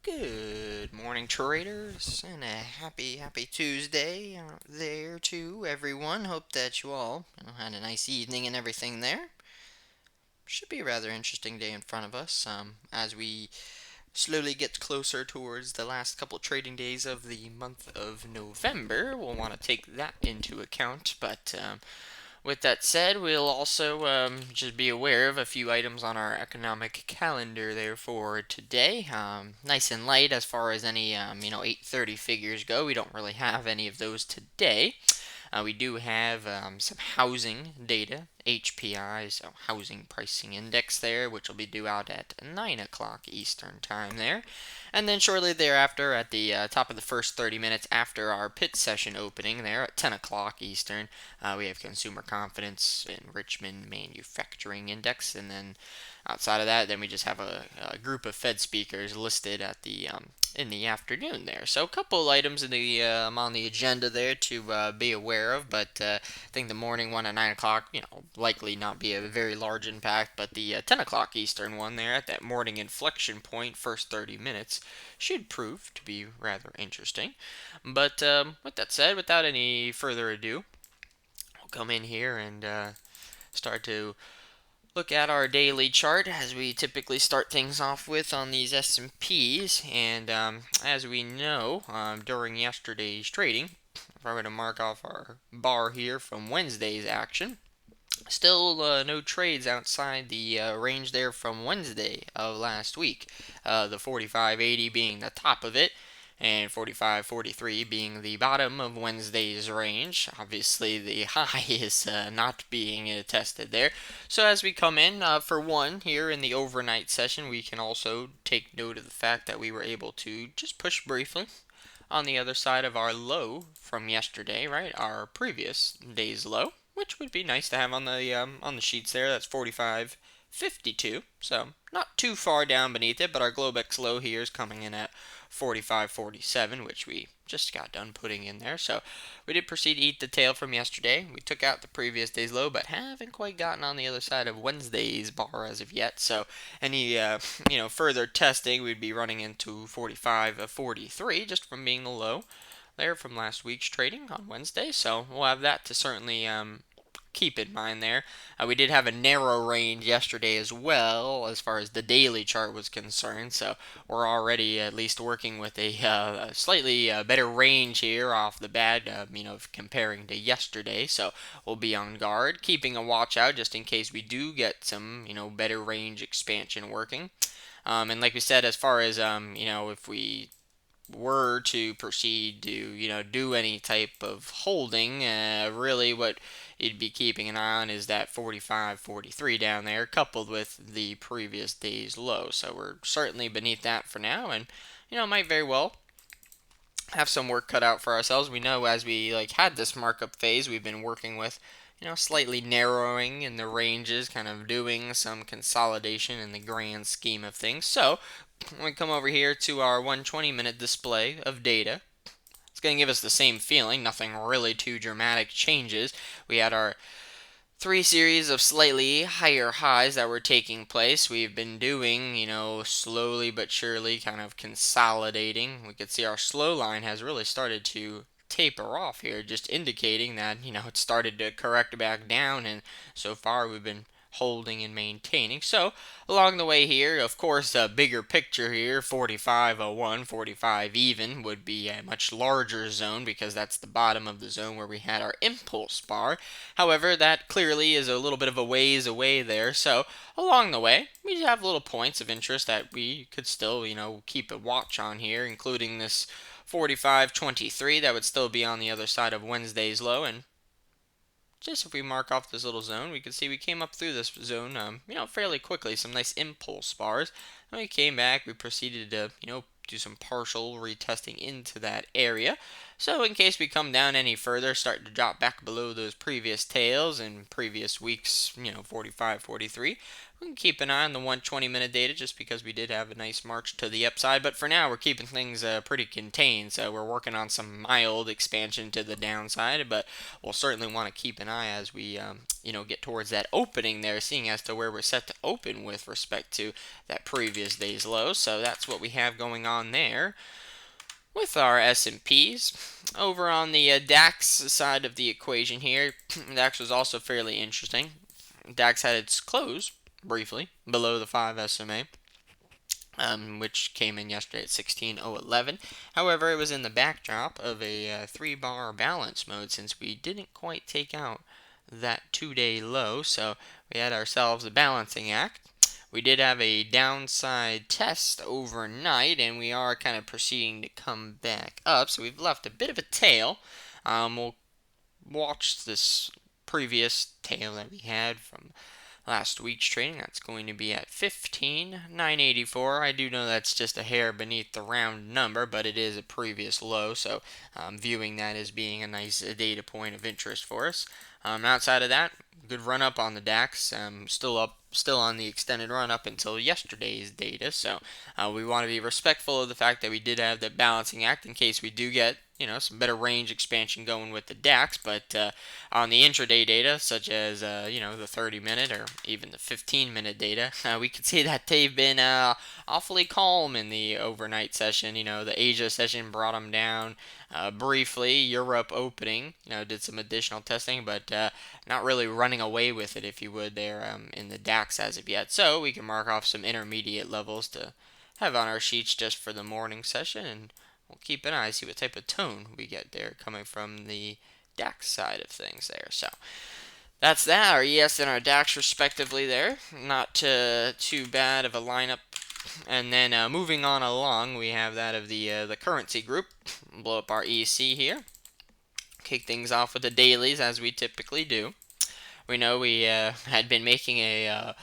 Good morning, traders, and a happy Tuesday out there to everyone. Hope that you all had a nice evening and everything there. Should be a rather interesting day in front of us as we slowly get closer towards the last couple trading days of the month of November. We'll want to take that into account, but with that said, we'll also just be aware of a few items on our economic calendar there for today. Nice and light as far as any 8:30 figures go. We don't really have any of those today. We do have some housing data, HPI, so Housing Pricing Index there, which will be due out at 9 o'clock Eastern Time there. And then shortly thereafter, at the top of the first 30 minutes after our pit session opening there at 10 o'clock Eastern, we have Consumer Confidence in Richmond Manufacturing Index. And then outside of that, then we just have a group of Fed speakers listed at the in the afternoon there. So a couple items in the on the agenda there to be aware of, but I think the morning one at 9 o'clock, likely not be a very large impact, but the 10 o'clock Eastern one there at that morning inflection point, first 30 minutes, should prove to be rather interesting. But with that said, without any further ado, we'll come in here and start to look at our daily chart as we typically start things off with on these S&Ps. And as we know, during yesterday's trading, if I were to mark off our bar here from Wednesday's action, still no trades outside the range there from Wednesday of last week. The 45.80 being the top of it, and 45.43 being the bottom of Wednesday's range. Obviously, the high is not being tested there. So as we come in, for one, here in the overnight session, we can also take note of the fact that we were able to just push briefly on the other side of our low from yesterday, right? Our previous day's low, which would be nice to have on the sheets there. That's 45.52, so not too far down beneath it, but our Globex low here is coming in at 45.47, which we just got done putting in there. So we did proceed to eat the tail from yesterday. We took out the previous day's low, but haven't quite gotten on the other side of Wednesday's bar as of yet. So any further testing, we'd be running into 45.43 just from being the low there from last week's trading on Wednesday. So we'll have that to certainly keep in mind there. We did have a narrow range yesterday as well as far as the daily chart was concerned, so we're already at least working with a slightly better range here off the bat, comparing to yesterday. So we'll be on guard, keeping a watch out just in case we do get some, better range expansion working. And like we said, as far as if we were to proceed to do any type of holding, really what you'd be keeping an eye on is that 45.43 down there, coupled with the previous day's low. So we're certainly beneath that for now, and might very well have some work cut out for ourselves. We know as we had this markup phase, we've been working with slightly narrowing in the ranges, kind of doing some consolidation in the grand scheme of things. So when we come over here to our 120-minute display of data, it's going to give us the same feeling, nothing really too dramatic changes. We had our three series of slightly higher highs that were taking place. We've been doing, slowly but surely kind of consolidating. We could see our slow line has really started to taper off here, just indicating that, it started to correct back down, and so far we've been holding and maintaining. So along the way here, of course, a bigger picture here, 45.01, 45 even, would be a much larger zone because that's the bottom of the zone where we had our impulse bar. However, that clearly is a little bit of a ways away there. So along the way, we have little points of interest that we could still, keep a watch on here, including this 45.23 that would still be on the other side of Wednesday's low. And just if we mark off this little zone, we can see we came up through this zone, fairly quickly. Some nice impulse bars. And we came back, we proceeded to, do some partial retesting into that area. So in case we come down any further, start to drop back below those previous tails in previous weeks, 45, 43, we can keep an eye on the 120-minute data just because we did have a nice march to the upside. But for now, we're keeping things pretty contained. So we're working on some mild expansion to the downside, but we'll certainly want to keep an eye as we, get towards that opening there, seeing as to where we're set to open with respect to that previous day's low. So that's what we have going on there with our S&Ps. Over on the DAX side of the equation here, DAX was also fairly interesting. DAX had its close briefly below the 5 SMA, which came in yesterday at 16,011. However, it was in the backdrop of a 3-bar balance mode since we didn't quite take out that 2-day low, so we had ourselves a balancing act. We did have a downside test overnight, and we are kind of proceeding to come back up, so we've left a bit of a tail. We'll watch this previous tail that we had from last week's trading. That's going to be at 15,984. I do know that's just a hair beneath the round number, but it is a previous low, so I'm viewing that as being a nice data point of interest for us. Outside of that, good run up on the DAX. Still on the extended run up until yesterday's data. So we want to be respectful of the fact that we did have that balancing act in case we do get some better range expansion going with the DAX. But on the intraday data, such as the 30-minute or even the 15-minute data, we can see that they've been awfully calm in the overnight session. The Asia session brought them down briefly. Europe opening, did some additional testing, but not really running away with it, if you would, there in the DAX as of yet. So we can mark off some intermediate levels to have on our sheets just for the morning session, and we'll keep an eye, see what type of tone we get there coming from the DAX side of things there. So that's that, our ES and our DAX respectively there. Not too bad of a lineup. And then moving on along, we have that of the currency group. Blow up our EC here. Kick things off with the dailies as we typically do. We know we had been making a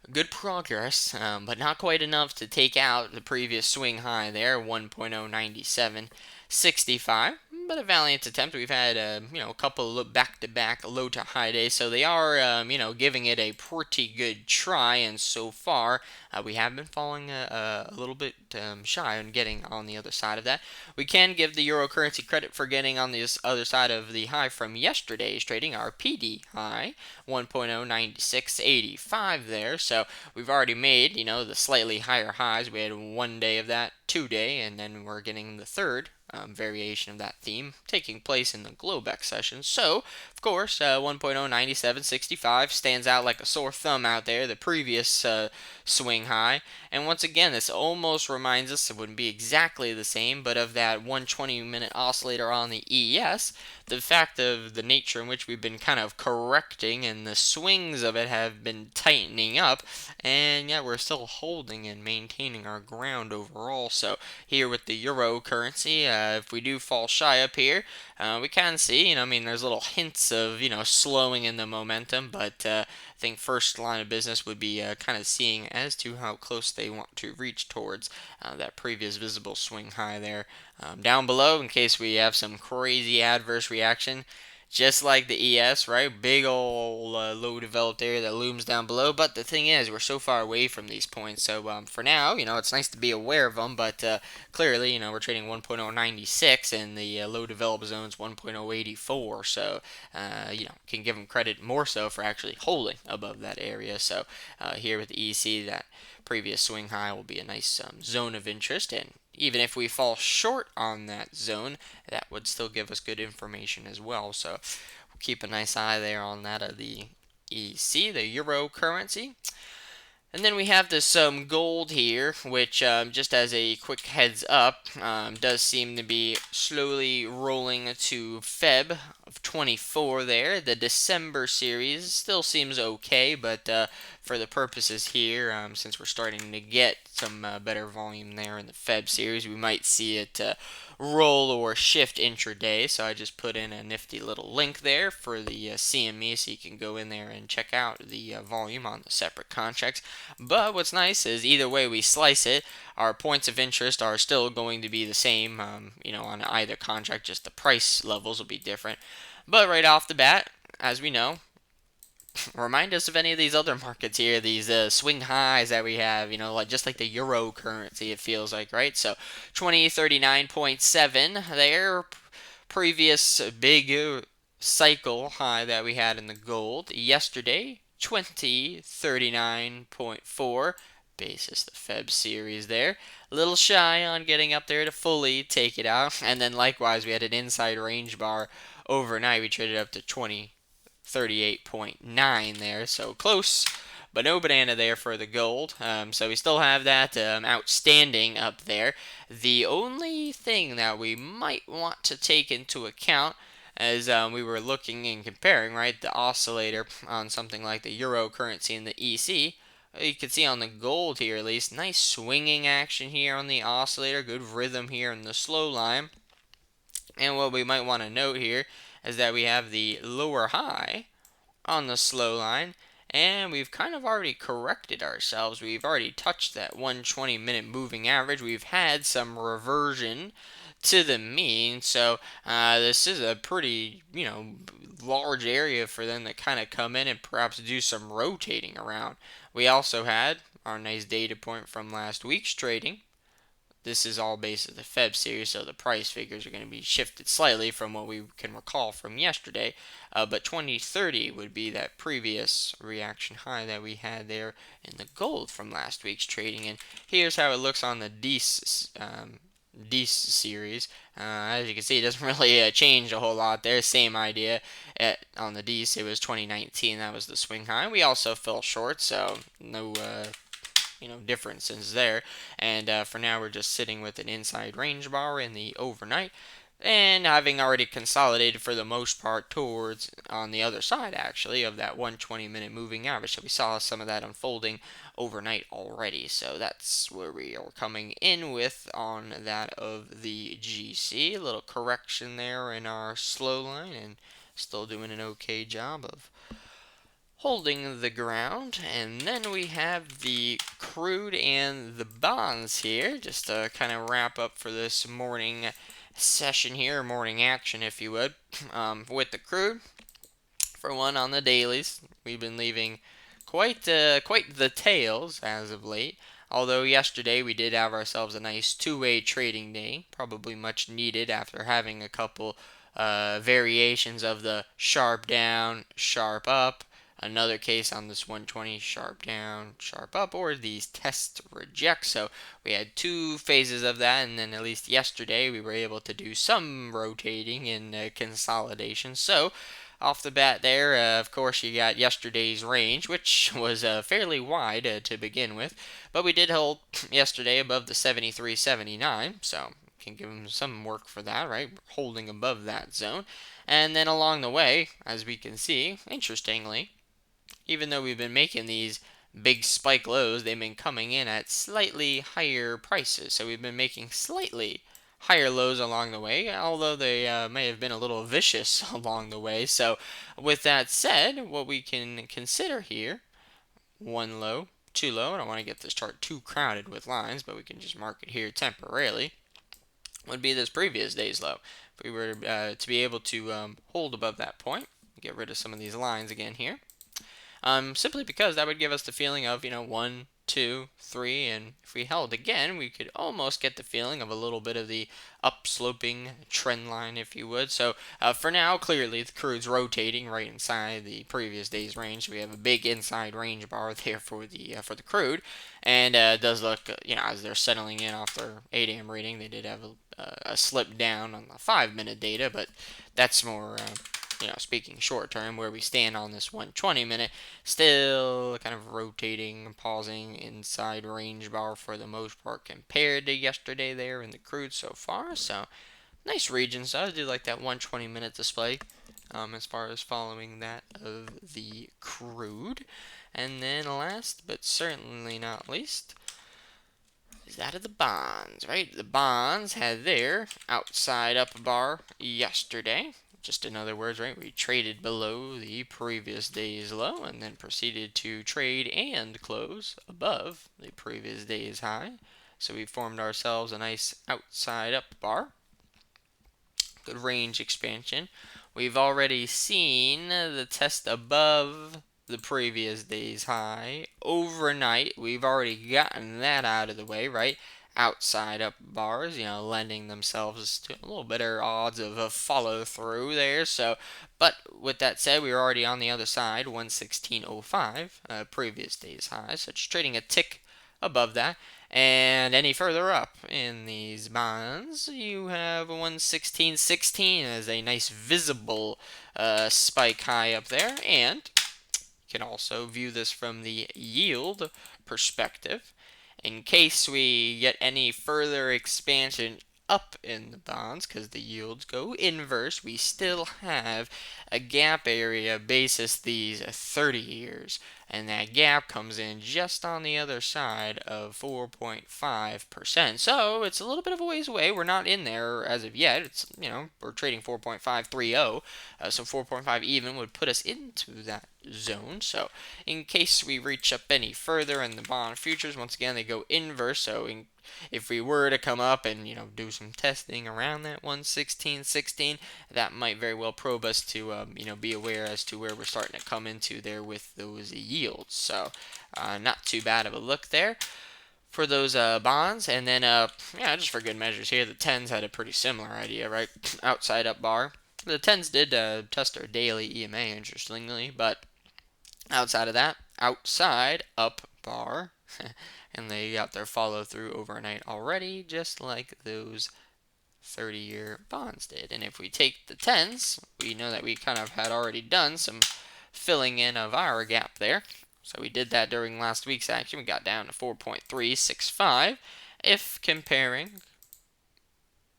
good progress, but not quite enough to take out the previous swing high there, 1.09765. But a valiant attempt. We've had a couple of back-to-back low to high days, so they are giving it a pretty good try. And so far, we have been falling a little bit shy on getting on the other side of that. We can give the euro currency credit for getting on this other side of the high from yesterday's trading, our PD high, 1.09685 there. So we've already made the slightly higher highs. We had 1 day of that, 2-day, and then we're getting the third variation of that theme taking place in the Globex session. So, of course, 1.09765 stands out like a sore thumb out there, the previous swing high. And once again, this almost reminds us, it wouldn't be exactly the same, but of that 120-minute oscillator on the ES. The fact of the nature in which we've been kind of correcting and the swings of it have been tightening up, and yet we're still holding and maintaining our ground overall. So here with the euro currency, if we do fall shy up here, we can see, there's little hints of, slowing in the momentum, but I think first line of business would be kind of seeing as to how close they want to reach towards that previous visible swing high there. Down below, in case we have some crazy adverse reaction, just like the ES, right? Big old low developed area that looms down below. But the thing is, we're so far away from these points. So for now, it's nice to be aware of them. But clearly, we're trading 1.096 and the low developed zone's 1.084. So, can give them credit more so for actually holding above that area. So here with the EC, that previous swing high will be a nice zone of interest. And even if we fall short on that zone, that would still give us good information as well. So we'll keep a nice eye there on that of the EC, the euro currency. And then we have this gold here, which just as a quick heads up, does seem to be slowly rolling to Feb of 24 there. The December series still seems okay, but for the purposes here, since we're starting to get some better volume there in the Feb series, we might see it roll or shift intraday. So I just put in a nifty little link there for the CME, so you can go in there and check out the volume on the separate contracts. But what's nice is either way we slice it, our points of interest are still going to be the same, on either contract, just the price levels will be different. But right off the bat, as we know, remind us of any of these other markets here, these swing highs that we have, like just like the euro currency, it feels like, right? So 2039.7 there, previous big cycle high that we had in the gold yesterday, 2039.4 basis the Feb series there. A little shy on getting up there to fully take it out. And then likewise, we had an inside range bar overnight. We traded up to 2038.9 there, so close, but no banana there for the gold. So we still have that outstanding up there. The only thing that we might want to take into account as we were looking and comparing, right, the oscillator on something like the euro currency and the EC. You can see on the gold here, at least, nice swinging action here on the oscillator, good rhythm here in the slow line. And what we might want to note here is that we have the lower high on the slow line, and we've kind of already corrected ourselves. We've already touched that 120-minute moving average. We've had some reversion to the mean, so this is a pretty, large area for them to kind of come in and perhaps do some rotating around. We also had our nice data point from last week's trading. This is all based on the Feb series, so the price figures are going to be shifted slightly from what we can recall from yesterday. But 2030 would be that previous reaction high that we had there in the gold from last week's trading. And here's how it looks on the DEIS series. As you can see, it doesn't really change a whole lot there. Same idea. On the DEIS, it was 2019. That was the swing high. We also fell short, so no differences there. And for now, we're just sitting with an inside range bar in the overnight, and having already consolidated for the most part towards on the other side actually of that 120-minute moving average. So we saw some of that unfolding overnight already. So that's where we are coming in with on that of the GC. A little correction there in our slow line, and still doing an okay job of holding the ground. And then we have the crude and the bonds here, just to kind of wrap up for this morning session here, morning action if you would. With the crude, for one, on the dailies, we've been leaving quite the tails as of late. Although yesterday we did have ourselves a nice two-way trading day, probably much needed after having a couple variations of the sharp down, sharp up. Another case on this 120, sharp down, sharp up, or these test rejects. So we had two phases of that, and then at least yesterday we were able to do some rotating and consolidation. So off the bat there, of course, you got yesterday's range, which was fairly wide to begin with, but we did hold yesterday above the 73.79, so can give them some work for that, right? Holding above that zone. And then along the way, as we can see, interestingly, even though we've been making these big spike lows, they've been coming in at slightly higher prices. So we've been making slightly higher lows along the way, although they may have been a little vicious along the way. So with that said, what we can consider here, one low, two low, I don't want to get this chart too crowded with lines, but we can just mark it here temporarily, would be this previous day's low. If we were to be able to hold above that point, get rid of some of these lines again here. Simply because that would give us the feeling of, 1, 2, 3, and if we held again, we could almost get the feeling of a little bit of the upsloping trend line, if you would. So for now, clearly the crude's rotating right inside the previous day's range. We have a big inside range bar there for the crude, and it does look, as they're settling in off their 8 a.m. reading, they did have a slip down on the 5-minute data, but that's more. Speaking short term, where we stand on this 120 minute, still kind of rotating, pausing inside range bar for the most part compared to yesterday there in the crude so far. So nice regions. I do like that 120 minute display. as far as following that of the crude. And then last but certainly not least is that of the bonds, right? The bonds had their outside up bar yesterday. Just in other words, right, we traded below the previous day's low and then proceeded to trade and close above the previous day's high. So we formed ourselves a nice outside up bar. Good range expansion. We've already seen the test above the previous day's high overnight. We've already gotten that out of the way, right? Outside up bars, lending themselves to a little better odds of a follow through there. So, but with that said, we were already on the other side, 116.05, previous day's high. So just trading a tick above that. And any further up in these bonds, you have a 116.16 as a nice visible spike high up there. And you can also view this from the yield perspective. In case we get any further expansion up in the bonds, because the yields go inverse, we still have a gap area basis these 30 years. And that gap comes in just on the other side of 4.5%. So it's a little bit of a ways away. We're not in there as of yet. It's, we're trading 4.530. So 4.5 even would put us into that zone. So in case we reach up any further in the bond futures, once again, they go inverse. So if we were to come up and do some testing around that 116.16, that might very well probe us to be aware as to where we're starting to come into there with those yields. So not too bad of a look there for those bonds. And then just for good measures here, the 10s had a pretty similar idea, right? Outside up bar. The 10s did test our daily EMA, interestingly, but outside of that, outside up bar. And they got their follow through overnight already, just like those 30-year bonds did. And if we take the 10s, we know that we kind of had already done some filling in of our gap there. So we did that during last week's action. We got down to 4.365. If comparing,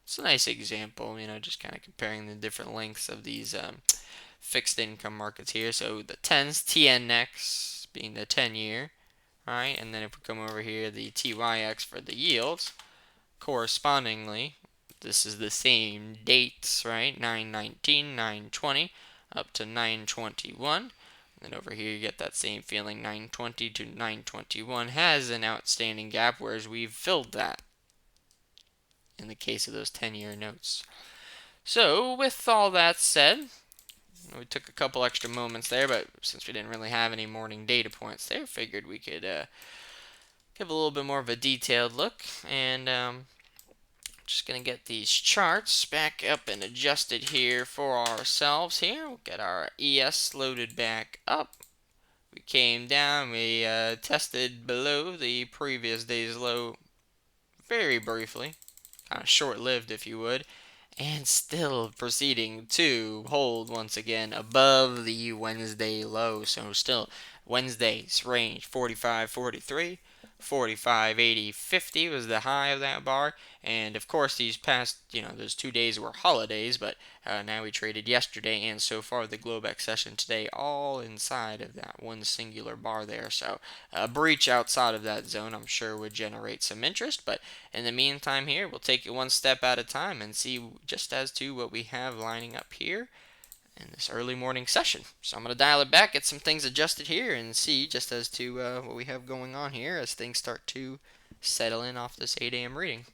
it's a nice example, just kind of comparing the different lengths of these fixed income markets here. So the 10s, TNX being the 10-year. Alright, and then if we come over here, the TYX for the yields, correspondingly, this is the same dates, right? 919, 920, up to 921. And then over here you get that same feeling, 920 to 921 has an outstanding gap, whereas we've filled that in the case of those 10-year notes. So, with all that said, we took a couple extra moments there, but since we didn't really have any morning data points there, figured we could give a little bit more of a detailed look. And just going to get these charts back up and adjusted here for ourselves here. We'll get our ES loaded back up. We came down, we tested below the previous day's low very briefly, kind of short-lived if you would, and still proceeding to hold once again above the Wednesday low. So still Wednesday's range 45, 43, 45, 80, 50 was the high of that bar. And of course these past, those 2 days were holidays, but now we traded yesterday and so far the Globex session today all inside of that one singular bar there. So a breach outside of that zone I'm sure would generate some interest, but in the meantime here we'll take it one step at a time and see just as to what we have lining up here in this early morning session. So I'm going to dial it back, get some things adjusted here, and see just as to what we have going on here as things start to settle in off this 8 a.m. reading.